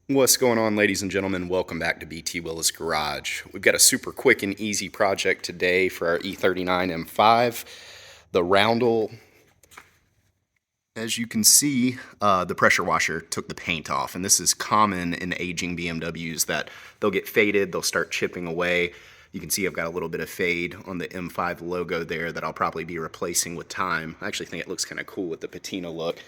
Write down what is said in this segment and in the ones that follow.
What's going on, ladies and gentlemen? Welcome back to Btwilla's Garage. We've got a super quick and easy project today for our E39 M5, the Roundel. As you can see, the pressure washer took the paint off, and this is common in aging BMWs that they'll get faded, they'll start chipping away. You can see I've got a little bit of fade on the M5 logo there that I'll probably be replacing with time. I actually think it looks kind of cool with the patina look.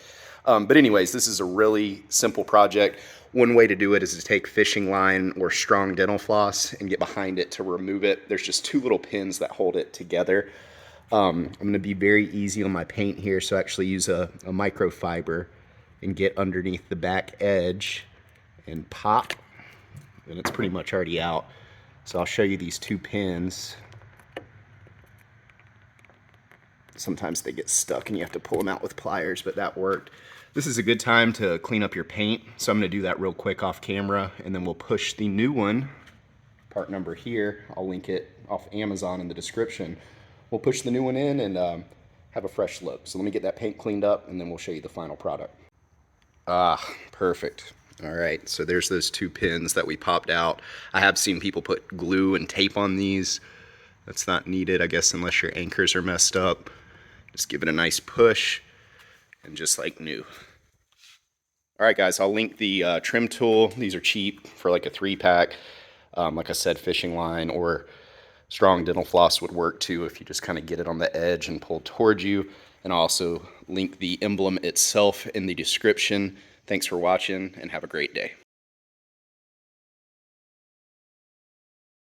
But anyways, this is a really simple project. One way to do it is to take fishing line or strong dental floss and get behind it to remove it. There's just two little pins that hold it together. I'm going to be very easy on my paint here, so actually use a microfiber and get underneath the back edge and pop, and it's pretty much already out. So I'll show you these two pins. Sometimes they get stuck and you have to pull them out with pliers, but that worked. This is a good time to clean up your paint, so I'm going to do that real quick off camera, and then we'll push the new one, part number here, I'll link it off Amazon in the description. We'll push the new one in and have a fresh look. So let me get that paint cleaned up, and then we'll show you the final product. Ah, perfect. All right, so there's those two pins that we popped out. I have seen people put glue and tape on these. That's not needed, I guess, unless your anchors are messed up. Just give it a nice push, and just like new. All right, guys, I'll link the trim tool. These are cheap for like a 3-pack. Like I said, fishing line or strong dental floss would work too if you just kind of get it on the edge and pull towards you. And I'll also link the emblem itself in the description. Thanks for watching, and have a great day.